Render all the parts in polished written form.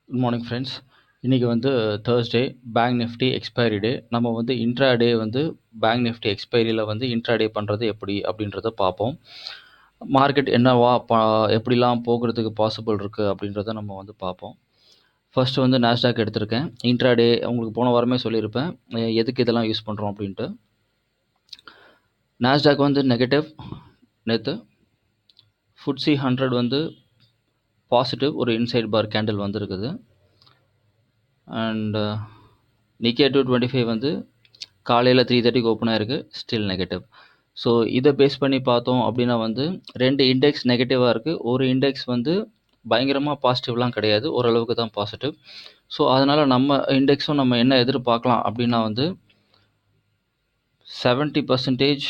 Good morning friends. இன்றைக்கி வந்து Thursday, bank Nifty expiry டே. நம்ம வந்து இன்ட்ராடே வந்து பேங்க் நிஃப்டி எக்ஸ்பைரியில் வந்து இன்ட்ராடே பண்ணுறது எப்படி அப்படின்றத பார்ப்போம். மார்க்கெட் என்னவா எப்படிலாம் போகிறதுக்கு பாசிபிள் இருக்குது அப்படின்றத நம்ம வந்து பார்ப்போம். ஃபர்ஸ்ட் வந்து நாஸ்டாக் எடுத்திருக்கேன். இன்ட்ராடே உங்களுக்கு போன வாரமே சொல்லியிருப்பேன் எதுக்கு இதெல்லாம் யூஸ் பண்ணுறோம் அப்படின்ட்டு. நாஸ்டாக் வந்து நெகட்டிவ் நேற்று. FTSE 100 வந்து பாசிட்டிவ், ஒரு இன்சைட் பார் கேண்டில் வந்திருக்குது. அண்ட் நிக்கே 225 வந்து காலையில் 3:30க்கு ஓப்பன் ஆயிருக்கு, ஸ்டில் நெகட்டிவ். ஸோ இதை பேஸ் பண்ணி பார்த்தோம் அப்படின்னா வந்து 2 இண்டெக்ஸ் நெகட்டிவாக இருக்குது. ஒரு இண்டெக்ஸ் வந்து பயங்கரமாக பாசிட்டிவ்லாம் கிடையாது, ஓரளவுக்கு தான் பாசிட்டிவ். ஸோ அதனால் நம்ம இண்டெக்ஸும் நம்ம என்ன எதிர்பார்க்கலாம் அப்படின்னா வந்து 70%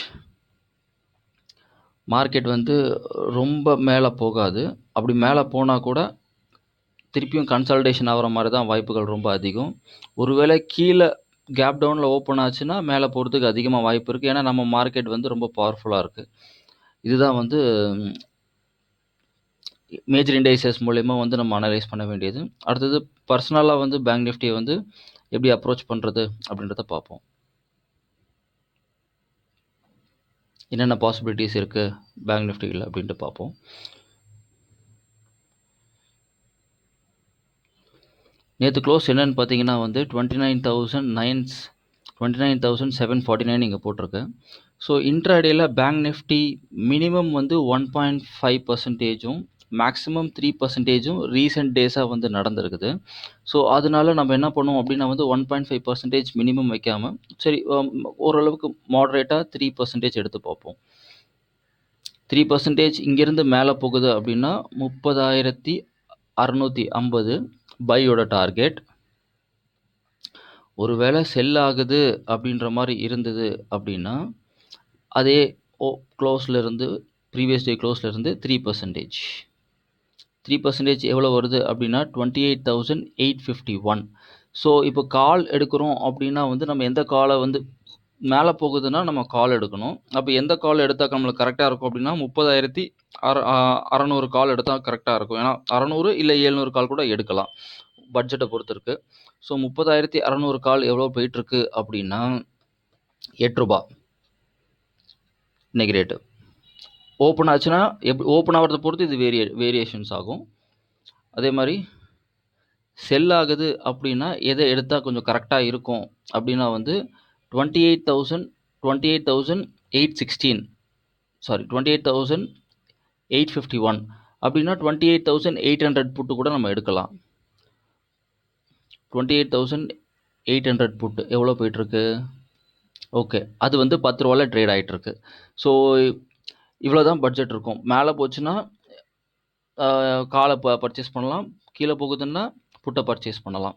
மார்க்கெட் வந்து ரொம்ப மேலே போகாது. அப்படி மேலே போனால் கூட திருப்பியும் கன்சால்டேஷன் ஆகிற மாதிரி தான் வாய்ப்புகள் ரொம்ப அதிகம். ஒருவேளை கீழே கேப் டவுனில் ஓப்பன் ஆச்சுன்னா மேலே போகிறதுக்கு அதிகமாக வாய்ப்பு இருக்குது. ஏன்னா நம்ம மார்க்கெட் வந்து ரொம்ப பவர்ஃபுல்லாக இருக்குது. இதுதான் வந்து மேஜர் இண்டைசஸ் மூலயமா வந்து நம்ம அனலைஸ் பண்ண வேண்டியது. அடுத்தது பர்சனலாக வந்து பேங்க் நிஃப்டியை வந்து எப்படி அப்ரோச் பண்ணுறது அப்படின்றத பார்ப்போம். என்னென்ன பாசிபிலிட்டிஸ் இருக்குது பேங்க் நிஃப்டியில் அப்படின்ட்டு பார்ப்போம். நேற்று க்ளோஸ் என்னென்னு பார்த்தீங்கன்னா வந்து 29,749 இங்கே போட்டிருக்கு. ஸோ இன்ட்ராடேயில் பேங்க் நிஃப்டி மினிமம் வந்து 1.5%, மேக்ஸிமம் 3% ரீசெண்ட் டேஸாக வந்து நடந்திருக்குது. ஸோ அதனால நம்ம என்ன பண்ணுவோம் அப்படின்னா வந்து 1.5% மினிமம் வைக்காமல் சரி ஓரளவுக்கு மாடரேட்டாக 3% எடுத்து பார்ப்போம். 3% இங்கேருந்து மேலே போகுது அப்படின்னா 30,650 பையோட டார்கெட். ஒருவேளை செல் ஆகுது அப்படின்ற மாதிரி இருந்தது அப்படின்னா அதே க்ளோஸில் இருந்து ப்ரீவியஸ் டே க்ளோஸில் இருந்து 3% எவ்வளோ வருது அப்படின்னா 28,851. ஸோ இப்போ கால் எடுக்கிறோம் அப்படின்னா வந்து நம்ம எந்த காலை வந்து மேலே போகுதுன்னா நம்ம கால் எடுக்கணும். அப்போ எந்த கால் எடுத்தால் நம்மளுக்கு கரெக்டாக இருக்கும் அப்படின்னா 30,600 கால் எடுத்தால் கரெக்டாக இருக்கும். ஏன்னா 600 இல்லை 700 கால் கூட எடுக்கலாம், பட்ஜெட்டை பொறுத்து இருக்குது. ஸோ 30,600 கால் எவ்வளோ போயிட்டுருக்கு அப்படின்னா 8 ரூபா இன்னைக்கு ரேட்டு. ஓப்பன் ஆச்சுன்னா ஓப்பன் ஆகிறத பொறுத்து இது வேரியேஷன்ஸ் ஆகும். அதே மாதிரி செல் ஆகுது அப்படின்னா எதை எடுத்தால் கொஞ்சம் கரெக்டாக இருக்கும் அப்படின்னா வந்து 28,816 சாரி 28,851 அப்படின்னா 28,800 புட்டு கூட நம்ம எடுக்கலாம். 28,800 புட்டு எவ்வளோ போயிட்டுருக்கு? ஓகே, அது வந்து 10 ரூபாயில் ட்ரேட் ஆகிட்டுருக்கு. ஸோ இவ்வளோ தான் பட்ஜெட் இருக்கும். மேலே போச்சுன்னா காலை பர்ச்சேஸ் பண்ணலாம், கீழே போகுதுன்னா புட்டை பர்ச்சேஸ் பண்ணலாம்.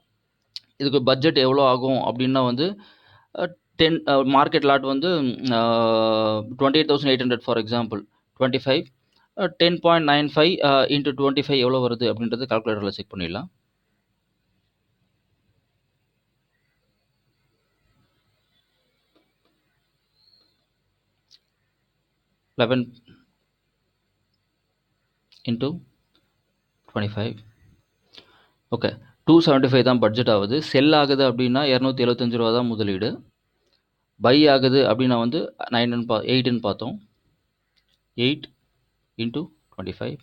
இதுக்கு பட்ஜெட் எவ்வளோ ஆகும் அப்படின்னா வந்து 10 மார்க்கெட் லாட் வந்து 28,800 ஃபார் எக்ஸாம்பிள் 25 10.95 இன்ட்டு 25 எவ்வளோ வருது அப்படின்றது கால்குலேட்டரில் செக் பண்ணிடலாம். 11 இன்ட்டு 25. ஓகே, 275 தான் பட்ஜெட் ஆகுது. செல் ஆகுது அப்படின்னா 275 ரூபா தான் முதலீடு. பை ஆகுது அப்படின்னா வந்து 8ன்னு பார்த்தோம். 8 இன்ட்டு 25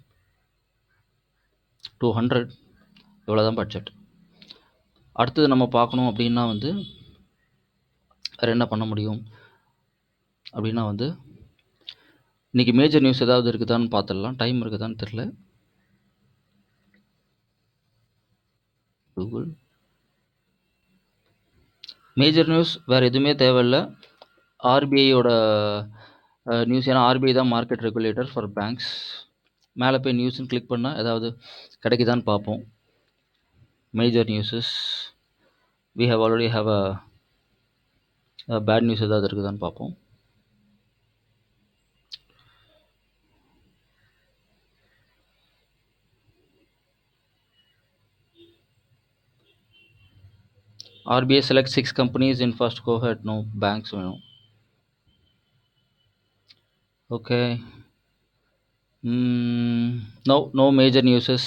200 இவ்வளோ தான் பட்ஜெட். அடுத்தது நம்ம பார்க்கணும் அப்படின்னா வந்து வேறு என்ன பண்ண முடியும் அப்படின்னா வந்து இன்றைக்கி மேஜர் நியூஸ் ஏதாவது இருக்குதான்னு பார்த்துடலாம். டைம் இருக்குதான்னு தெரில. கூகுள் மேஜர் நியூஸ் வேறு எதுவுமே தேவையில்லை. ஆர்பிஐயோட நியூஸ், ஏன்னா ஆர்பிஐ தான் மார்க்கெட் ரெகுலேட்டர் ஃபார் பேங்க்ஸ். மேலே போய் நியூஸ்ன்னு கிளிக் பண்ணால் ஏதாவது கிடைக்குதான்னு பார்ப்போம். Major newses we have already have a bad news ஏதாவது இருக்குதான்னு பார்ப்போம். RBI select 6 companies in first cohort. No banks. No. Okay. No major newses.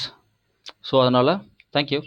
So அதனால் thank you.